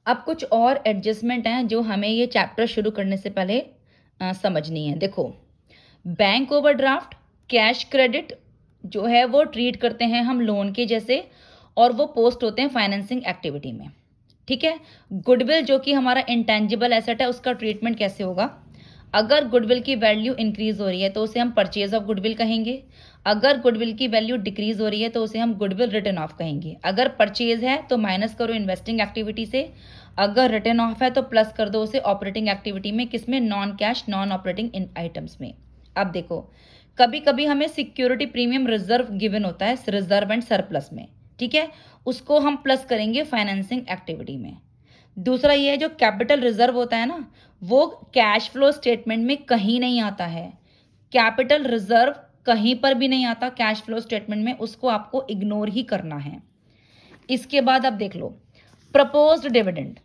अब कुछ और एडजस्टमेंट हैं जो हमें ये चैप्टर शुरू करने से पहले समझनी है। देखो, बैंक ओवरड्राफ्ट, कैश क्रेडिट जो है वो ट्रीट करते हैं हम लोन के जैसे, और वो पोस्ट होते हैं फाइनेंसिंग एक्टिविटी में। ठीक है। गुडविल जो कि हमारा इंटेंजिबल एसेट है, उसका ट्रीटमेंट कैसे होगा? अगर गुडविल की वैल्यू इंक्रीज हो रही है तो उसे हम परचेज ऑफ गुडविल कहेंगे। अगर गुडविल की वैल्यू डिक्रीज हो रही है तो उसे हम गुडविल रिटर्न ऑफ कहेंगे। अगर परचेज है तो माइनस करो इन्वेस्टिंग एक्टिविटी से, अगर रिटर्न ऑफ है तो प्लस कर दो उसे ऑपरेटिंग एक्टिविटी में। किसमें? Non cash non operating in items में। अब देखो, कभी कभी हमें सिक्योरिटी प्रीमियम रिजर्व गिवन होता है, रिजर्व एंड सरप्लस में। ठीक है, उसको हम प्लस करेंगे फाइनेंसिंग एक्टिविटी में। दूसरा ये है, जो कैपिटल रिजर्व होता है ना, वो कैश फ्लो स्टेटमेंट में कहीं नहीं आता है। कैपिटल रिजर्व कहीं पर भी नहीं आता कैश फ्लो स्टेटमेंट में, उसको आपको इग्नोर ही करना है। इसके बाद अब देख लो, प्रपोज्ड डिविडेंड।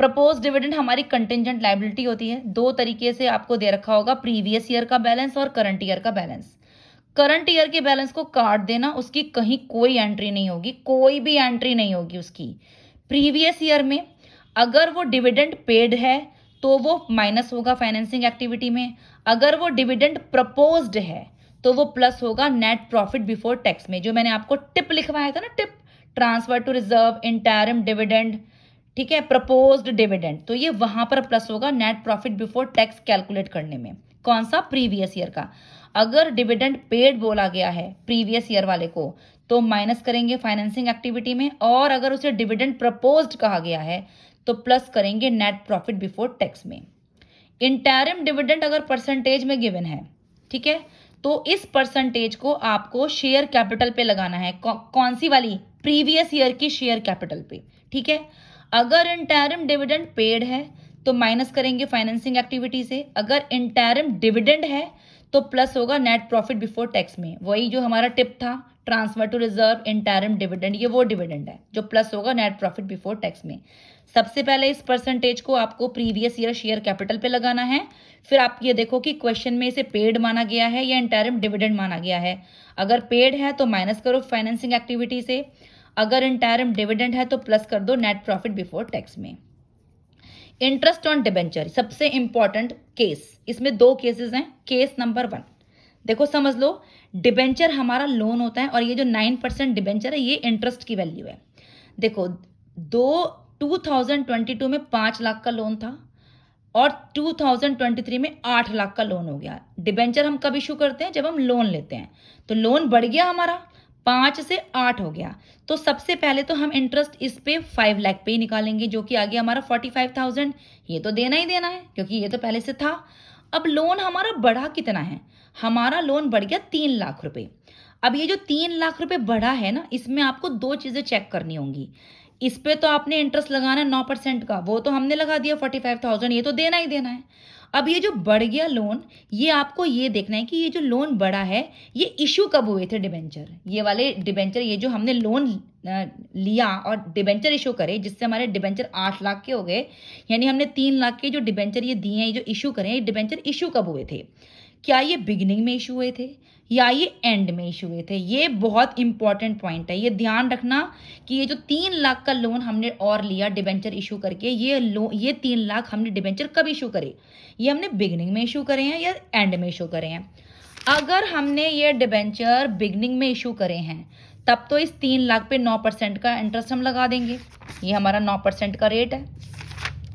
प्रपोज्ड डिविडेंड हमारी कंटिजेंट लाइबिलिटी होती है। दो तरीके से आपको दे रखा होगा, प्रीवियस ईयर का बैलेंस और करंट ईयर का बैलेंस। करंट ईयर के बैलेंस को काट देना, उसकी कहीं कोई एंट्री नहीं होगी, कोई भी एंट्री नहीं होगी उसकी। प्रीवियस ईयर में अगर वो डिविडेंड पेड है तो वो माइनस होगा फाइनेंसिंग एक्टिविटी में। अगर वो डिविडेंड प्रपोज्ड है तो वो प्लस होगा नेट प्रॉफिट बिफोर टैक्स में, जो मैंने आपको टिप लिखवाया था ना, TIP, transfer to reserve, interim dividend, ठीक है, प्रपोज्ड डिविडेंड, तो ये वहां पर प्लस होगा net profit before tax calculate करने में। कौन सा? प्रीवियस ईयर का। अगर डिविडेंड पेड बोला गया है प्रीवियस ईयर वाले को तो माइनस करेंगे फाइनेंसिंग एक्टिविटी में, और अगर उसे डिविडेंड प्रपोज्ड कहा गया है तो प्लस करेंगे नेट प्रॉफिट बिफोर टैक्स में। इंटरिम डिविडेंड अगर परसेंटेज में गिवन है, ठीक है, तो इस परसेंटेज को आपको शेयर कैपिटल पे लगाना है। कौन सी वाली? प्रीवियस ईयर की शेयर कैपिटल पे। ठीक है। अगर इंटरिम डिविडेंड पेड है तो माइनस करेंगे फाइनेंसिंग एक्टिविटी से। अगर इंटरिम डिविडेंड है तो प्लस होगा नेट प्रॉफिट बिफोर टैक्स में। वही जो हमारा टिप था, transfer to reserve, interim dividend, ये वो डिविडेंड है जो प्लस होगा नेट प्रॉफिट बिफोर टैक्स में। सबसे पहले इस परसेंटेज को आपको प्रीवियस ईयर शेयर कैपिटल पे लगाना है। फिर आप ये देखो कि क्वेश्चन में इसे पेड माना गया है या इंटरिम डिविडेंड माना गया है। अगर पेड है तो माइनस करो फाइनेंसिंग एक्टिविटी से, अगर इंटरिम डिविडेंड है तो प्लस कर दो नेट प्रॉफिट बिफोर टैक्स में। इंटरेस्ट ऑन डिबेंचर सबसे इंपॉर्टेंट केस, इसमें दो केसेस हैं। केस नंबर 1, देखो समझ लो, डिबेंचर हमारा लोन होता है और ये जो 9% डिबेंचर है ये इंटरेस्ट की वैल्यू है। देखो, 2022 में 5 लाख का लोन था और 2023 में 8 लाख का लोन हो गया। डिबेंचर हम कब इशू करते हैं? जब हम लोन लेते हैं। तो लोन बढ़ गया हमारा, 5 से 8 हो गया। तो सबसे पहले तो हम इंटरेस्ट इस पे 5 लाख पे ही निकालेंगे, जो कि आ गया हमारा 45,000। ये तो देना ही देना है क्योंकि ये तो पहले से था। अब लोन हमारा बढ़ा कितना है? हमारा लोन बढ़ गया 3 लाख रुपए। अब ये जो 3 लाख रुपए बढ़ा है ना, इसमें आपको दो चीजें चेक करनी होंगी। इस पे तो आपने इंटरेस्ट लगाना है 9% का, वो तो हमने लगा दिया 45,000, ये तो देना ही देना है। अब ये जो बढ़ गया लोन, ये आपको ये देखना है कि ये जो लोन बढ़ा है ये इशू कब हुए थे डिबेंचर। ये वाले डिबेंचर, ये जो हमने लोन लिया और डिबेंचर इशू करे जिससे हमारे डिबेंचर 8 लाख के हो गए, यानी हमने 3 लाख के जो डिबेंचर ये दिए हैं, ये जो इशू करें, ये डिबेंचर इशू कब हुए थे? क्या ये बिगिनिंग में इशू हुए थे या ये एंड में इशू हुए थे? ये बहुत इंपॉर्टेंट पॉइंट है, ये ध्यान रखना कि ये जो 3 लाख का लोन हमने और लिया डिबेंचर इशू करके, ये 3 लाख हमने डिबेंचर कब इशू करे? ये हमने बिगिनिंग में इशू करे हैं या एंड में इशू करे हैं? अगर हमने ये डिबेंचर बिगिनिंग में इशू करे हैं तब तो इस 3 लाख पे 9% का इंटरेस्ट हम लगा देंगे। ये हमारा 9% का रेट है,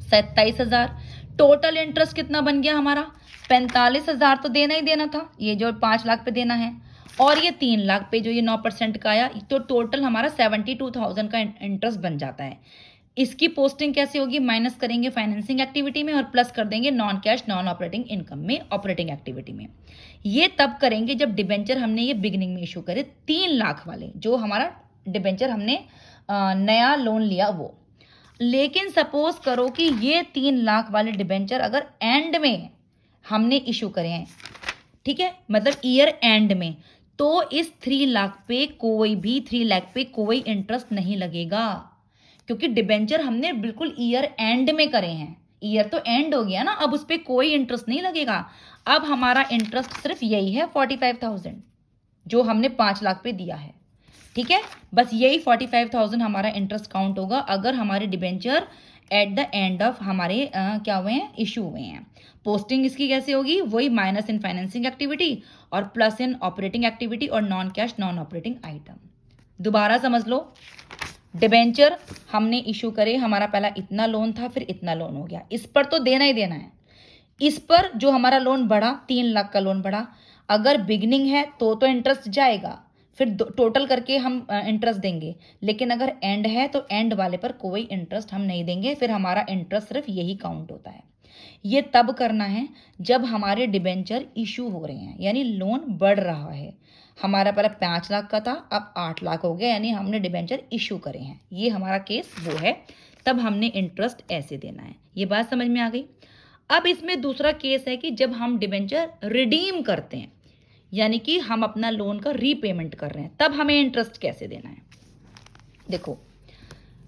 27,000। टोटल इंटरेस्ट कितना बन गया हमारा? 45,000 तो देना ही देना था, ये जो 5 लाख पे देना है, और ये 3 लाख पे जो ये 9% का आया, तो टोटल हमारा 72,000 का इंटरेस्ट बन जाता है। इसकी पोस्टिंग कैसे होगी? माइनस करेंगे फाइनेंसिंग एक्टिविटी में और प्लस कर देंगे non cash non operating income में, ऑपरेटिंग एक्टिविटी में। ये तब करेंगे जब डिबेंचर हमने ये बिगिनिंग में इशू करे, 3 लाख वाले जो हमारा डिबेंचर हमने नया लोन लिया वो। लेकिन सपोज करो कि ये 3 लाख वाले डिबेंचर अगर एंड में हमने इशू करे हैं, ठीक है, मतलब ईयर एंड में, तो इस 3 लाख पे कोई भी 3 लाख पे कोई इंटरेस्ट नहीं लगेगा, क्योंकि डिबेंचर हमने बिल्कुल ईयर एंड में करे हैं। ईयर तो एंड हो गया ना, अब उस पर कोई इंटरेस्ट नहीं लगेगा। अब हमारा इंटरेस्ट सिर्फ यही है 45,000 जो हमने 5 लाख पे दिया है। ठीक है, बस यही 45,000 हमारा इंटरेस्ट काउंट होगा अगर हमारे debenture at the end of हमारे क्या हुए हैं, इशू हुए हैं। पोस्टिंग इसकी कैसे होगी, वही माइनस इन फाइनेंसिंग एक्टिविटी और प्लस इन ऑपरेटिंग एक्टिविटी और non cash non operating item. दोबारा समझ लो, डिबेंचर हमने इशू करे, हमारा पहला इतना लोन था, फिर इतना लोन हो गया, इस पर तो देना ही देना है। इस पर जो हमारा लोन बढ़ा, 3 लाख का लोन बढ़ा, अगर बिगनिंग है तो इंटरेस्ट जाएगा, फिर टोटल करके हम इंटरेस्ट देंगे। लेकिन अगर एंड है तो एंड वाले पर कोई इंटरेस्ट हम नहीं देंगे, फिर हमारा इंटरेस्ट सिर्फ यही काउंट होता है। ये तब करना है जब हमारे डिबेंचर इशू हो रहे हैं, यानी लोन बढ़ रहा है। हमारा पहले 5 लाख का था, अब 8 लाख हो गया, यानी हमने डिबेंचर इशू करे हैं, ये हमारा केस वो है, तब हमने इंटरेस्ट ऐसे देना है। ये बात समझ में आ गई। अब इसमें दूसरा केस है कि जब हम डिबेंचर रिडीम करते हैं, यानी कि हम अपना लोन का रीपेमेंट कर रहे हैं, तब हमें इंटरेस्ट कैसे देना है। देखो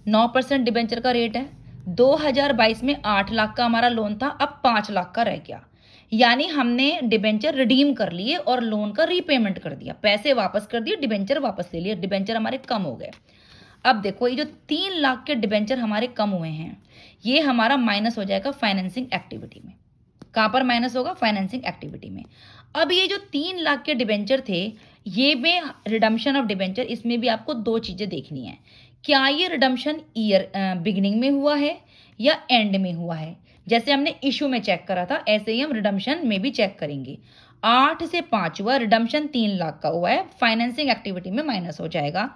9% डिबेंचर का रेट है, 2022 में 8 लाख का हमारा लोन था, अब 5 लाख का रह गया, यानी हमने डिबेंचर रिडीम कर लिए और लोन का रीपेमेंट कर दिया, पैसे वापस कर दिए, डिबेंचर वापस ले लिए, डिबेंचर हमारे कम हो गए। अब देखो ये जो 3 लाख के डिबेंचर हमारे कम हुए हैं, ये हमारा माइनस हो जाएगा फाइनेंसिंग एक्टिविटी में। कहाँ पर माइनस होगा, फाइनेंसिंग एक्टिविटी में। अब ये जो 3 लाख के डिबेंचर थे, ये में रिडम्पशन ऑफ डिबेंचर, इसमें भी आपको 2 चीज़ें देखनी है। क्या ये रिडम्पशन ईयर बिगिनिंग में हुआ है या एंड में हुआ है। जैसे हमने इशू में चेक करा था, ऐसे ही हम रिडम्पशन में भी चेक करेंगे। 8 से 5 हुआ, रिडम्पशन 3 लाख का हुआ है, फाइनेंसिंग एक्टिविटी में माइनस हो जाएगा।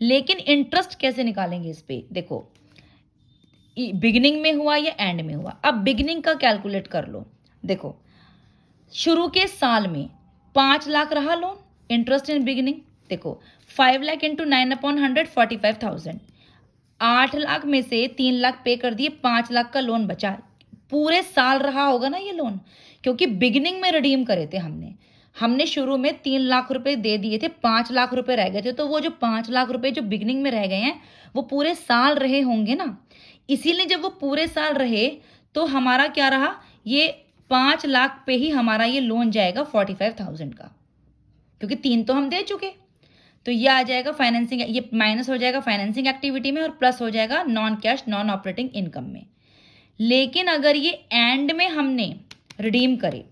लेकिन इंटरेस्ट कैसे निकालेंगे इस पे, देखो बिगिनिंग में हुआ या एंड में हुआ। अब बिगिनिंग का कैलकुलेट कर लो। देखो शुरू के साल में 5 लाख रहा लोन, इंटरेस्ट इन बिगिनिंग। देखो 5 लाख इंटू 9/100 45,000। 8 लाख में से 3 लाख पे कर दिए, 5 लाख का लोन बचा। पूरे साल रहा होगा ना ये लोन, क्योंकि बिगिनिंग में रिडीम करे थे हमने शुरू में 3 लाख रुपए दे दिए थे, 5 लाख रुपए रह गए थे, तो वो जो 5 लाख रुपए जो बिगिनिंग में रह गए हैं वो पूरे साल रहे होंगे ना। इसीलिए जब वो पूरे साल रहे तो हमारा क्या रहा, ये 5 लाख पे ही हमारा ये लोन जाएगा 45,000 का, क्योंकि 3 तो हम दे चुके। तो ये आ जाएगा फाइनेंसिंग, ये माइनस हो जाएगा फाइनेंसिंग एक्टिविटी में और प्लस हो जाएगा non cash non operating income में। लेकिन अगर ये एंड में हमने रिडीम करे,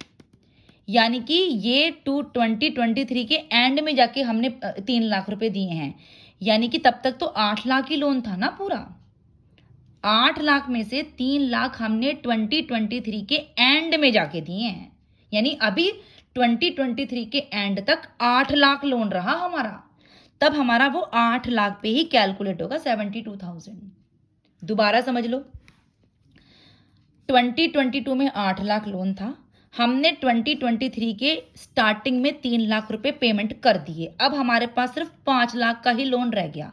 यानी कि ये 2023 के एंड में जाके हमने 3 लाख रुपए दिए हैं, यानी कि तब तक तो 8 लाख ही लोन था ना पूरा। 8 लाख में से 3 लाख हमने 2023 के एंड में जाके दिए हैं, यानी अभी 2023 के एंड तक 8 लाख लोन रहा हमारा, तब हमारा वो 8 लाख पे ही कैलकुलेट होगा 72,000। दोबारा समझ लो, 2022 में 8 लाख लोन था, हमने 2023 के स्टार्टिंग में 3 लाख रुपए पेमेंट कर दिए, अब हमारे पास सिर्फ 5 लाख का ही लोन रह गया।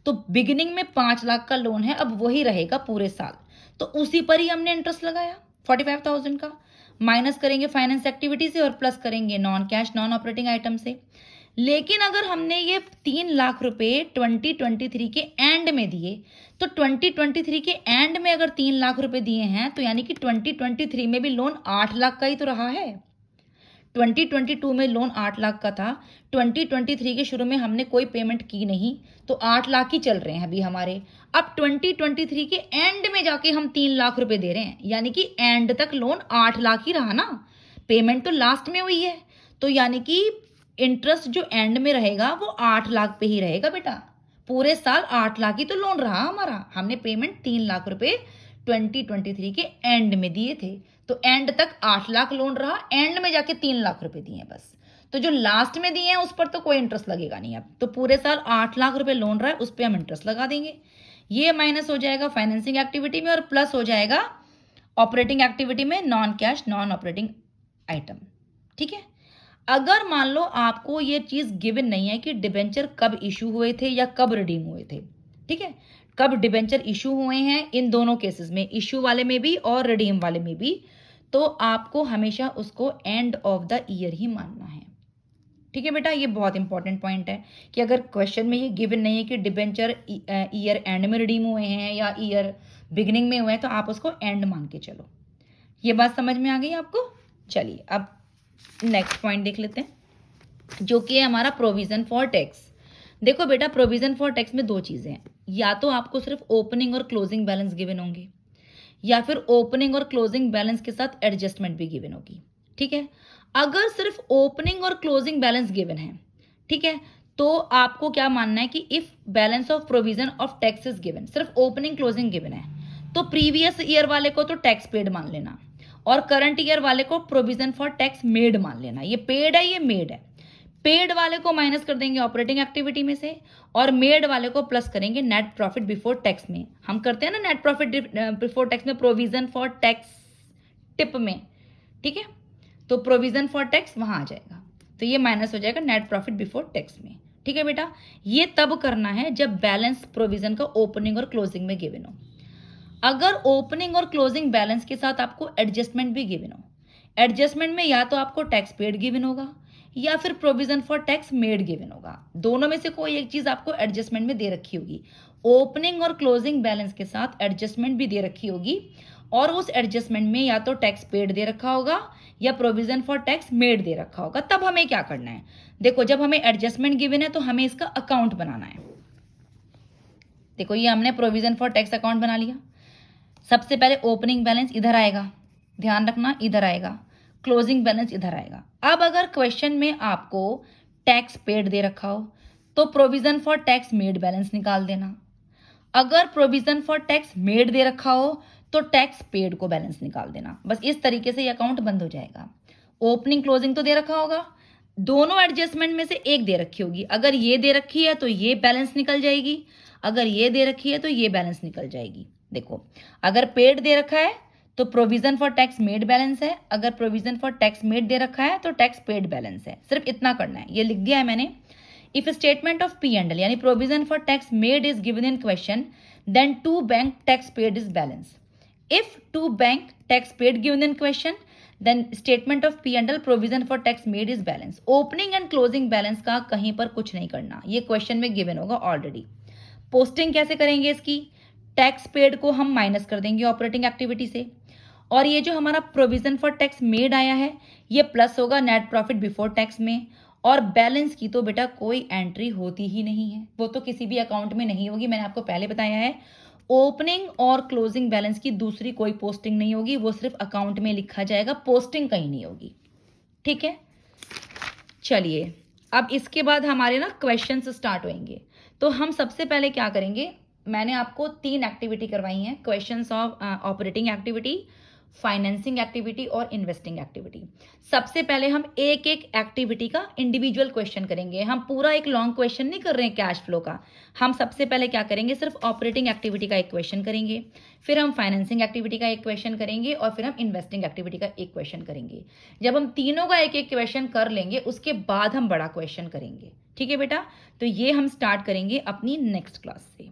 तो बिगिनिंग में 5 लाख का लोन है, अब वही रहेगा पूरे साल, तो उसी पर ही हमने इंटरेस्ट लगाया 45,000 का। माइनस करेंगे फाइनेंस एक्टिविटी से और प्लस करेंगे non cash non operating item से। लेकिन अगर हमने ये 3 लाख रुपए 2023 के एंड में दिए, तो 2023 के एंड में अगर 3 लाख रुपए दिए हैं, तो यानी कि 2023 में भी लोन 8 लाख का ही तो रहा है। 2022 में लोन 8 लाख का था, 2023 के शुरू में हमने कोई पेमेंट की नहीं, तो 8 लाख ही चल रहे हैं अभी हमारे। अब 2023 के एंड में जाके हम 3 लाख रुपए दे रहे हैं, यानी कि एंड तक लोन 8 लाख ही रहा ना, पेमेंट तो लास्ट में हुई है, तो यानी कि इंटरेस्ट जो एंड में रहेगा वो 8 लाख पे ही रहेगा बेटा। पूरे साल 8 लाख ही तो लोन रहा हमारा, हमने पेमेंट 3 लाख रुपए 2023 के एंड में दिए थे, तो एंड तक 8 लाख लोन रहा, एंड में जाके 3 लाख रुपए दिए बस। तो जो लास्ट में दिए हैं उस पर तो कोई इंटरेस्ट लगेगा नहीं। अब तो पूरे साल 8 लाख रुपए लोन रहा है, उस पर हम इंटरेस्ट लगा देंगे। ये माइनस हो जाएगा फाइनेंसिंग एक्टिविटी में और प्लस हो जाएगा ऑपरेटिंग एक्टिविटी में non cash non operating item. ठीक है, अगर मान लो आपको ये चीज़ गिवन नहीं है कि डिबेंचर कब इशू हुए थे या कब रिडीम हुए थे, ठीक है, कब डिबेंचर इशू हुए हैं, इन दोनों केसेस में, इशू वाले में भी और रिडीम वाले में भी, तो आपको हमेशा उसको एंड ऑफ द ईयर ही मानना है। ठीक है बेटा, ये बहुत इंपॉर्टेंट पॉइंट है कि अगर क्वेश्चन में ये गिवन नहीं है कि डिबेंचर ईयर एंड में रिडीम हुए हैं या ईयर बिगिनिंग में हुए हैं, तो आप उसको एंड मान के चलो। ये बात समझ में आ गई आपको। चलिए अब नेक्स्ट पॉइंट देख लेते हैं, जो कि है हमारा प्रोविजन फॉर टैक्स। देखो बेटा, प्रोविजन फॉर टैक्स में 2 चीज़ें हैं, या तो आपको सिर्फ ओपनिंग और क्लोजिंग बैलेंस गिवन होंगे, या फिर ओपनिंग और क्लोजिंग बैलेंस के साथ एडजस्टमेंट भी गिवन होगी। ठीक है, अगर सिर्फ ओपनिंग और क्लोजिंग बैलेंस गिवन है, ठीक है, तो आपको क्या मानना है कि if balance of provision of tax is given, सिर्फ ओपनिंग क्लोजिंग गिवन है, तो प्रीवियस ईयर वाले को तो टैक्स पेड मान लेना और करंट ईयर वाले को प्रोविजन फॉर टैक्स मेड मान लेना। ये पेड है, ये मेड है। पेड वाले को माइनस कर देंगे ऑपरेटिंग एक्टिविटी में से और मेड वाले को प्लस करेंगे नेट प्रॉफिट बिफोर टैक्स में। हम करते हैं ना नेट प्रॉफिट बिफोर टैक्स में प्रोविजन फॉर टैक्स टिप में, ठीक है, तो प्रोविजन फॉर टैक्स वहां आ जाएगा, तो ये माइनस हो जाएगा नेट प्रॉफिट बिफोर टैक्स में। ठीक है बेटा, ये तब करना है जब बैलेंस प्रोविजन का ओपनिंग और क्लोजिंग में गिवन हो। अगर ओपनिंग और क्लोजिंग बैलेंस के साथ आपको एडजस्टमेंट भी गिवन हो, एडजस्टमेंट में या तो आपको टैक्स पेड गिवन होगा या फिर provision for tax made given होगा, दोनों में से कोई एक चीज आपको एडजस्टमेंट में दे रखी होगी। ओपनिंग और क्लोजिंग बैलेंस के साथ एडजस्टमेंट भी दे रखी होगी और उस एडजस्टमेंट में या तो टैक्स पेड दे रखा होगा या प्रोविजन फॉर टैक्स मेड दे रखा होगा। तब हमें क्या करना है, देखो जब हमें एडजस्टमेंट गिवन है तो हमें इसका अकाउंट बनाना है। देखो ये हमने प्रोविजन फॉर टैक्स अकाउंट बना लिया। सबसे पहले ओपनिंग बैलेंस इधर आएगा, ध्यान रखना इधर आएगा, क्लोजिंग बैलेंस इधर आएगा। अब अगर क्वेश्चन में आपको टैक्स पेड दे रखा हो तो provision for tax made balance निकाल देना। अगर प्रोविजन फॉर टैक्स मेड दे रखा हो तो टैक्स पेड को बैलेंस निकाल देना। बस इस तरीके से ये अकाउंट बंद हो जाएगा। ओपनिंग क्लोजिंग तो दे रखा होगा, दोनों एडजस्टमेंट में से एक दे रखी होगी। अगर ये दे रखी है तो ये बैलेंस निकल जाएगी, अगर ये दे रखी है तो ये बैलेंस निकल जाएगी। देखो अगर पेड दे रखा है तो provision for tax made balance है, अगर प्रोविजन फॉर टैक्स मेड दे रखा है तो टैक्स पेड बैलेंस है। सिर्फ इतना करना है, ये लिख दिया है मैंने। If statement of P and L यानी provision for tax made is given in question then to bank tax paid is balance. If to bank tax paid given in question then statement of P and L provision for tax made is balance. Opening and closing balance का कहीं पर कुछ नहीं करना, ये question में given होगा already. Posting कैसे करेंगे इसकी, टैक्स पेड को हम माइनस कर देंगे ऑपरेटिंग एक्टिविटी से और ये जो हमारा प्रोविजन फॉर टैक्स मेड आया है ये प्लस होगा नेट प्रॉफिट बिफोर टैक्स में। और बैलेंस की तो बेटा कोई एंट्री होती ही नहीं है, वो तो किसी भी अकाउंट में नहीं होगी। मैंने आपको पहले बताया है ओपनिंग और क्लोजिंग बैलेंस की दूसरी कोई पोस्टिंग नहीं होगी, वो सिर्फ अकाउंट में लिखा जाएगा, पोस्टिंग कहीं नहीं होगी। ठीक है, चलिए अब इसके बाद हमारे ना क्वेश्चंस स्टार्ट होंगे। तो हम सबसे पहले क्या करेंगे, मैंने आपको 3 एक्टिविटी करवाई हैं, questions of operating activity, financing activity और इन्वेस्टिंग एक्टिविटी। सबसे पहले हम एक एक एक्टिविटी का इंडिविजुअल क्वेश्चन करेंगे। हम पूरा एक लॉन्ग क्वेश्चन नहीं कर रहे हैं कैश फ्लो का। हम सबसे पहले क्या करेंगे, सिर्फ ऑपरेटिंग एक्टिविटी का एक क्वेश्चन करेंगे, फिर हम फाइनेंसिंग एक्टिविटी का एक क्वेश्चन करेंगे और फिर हम इन्वेस्टिंग एक्टिविटी का एक क्वेश्चन करेंगे। जब हम तीनों का एक एक क्वेश्चन कर लेंगे उसके बाद हम बड़ा क्वेश्चन करेंगे। ठीक है बेटा, तो ये हम स्टार्ट करेंगे अपनी नेक्स्ट क्लास से।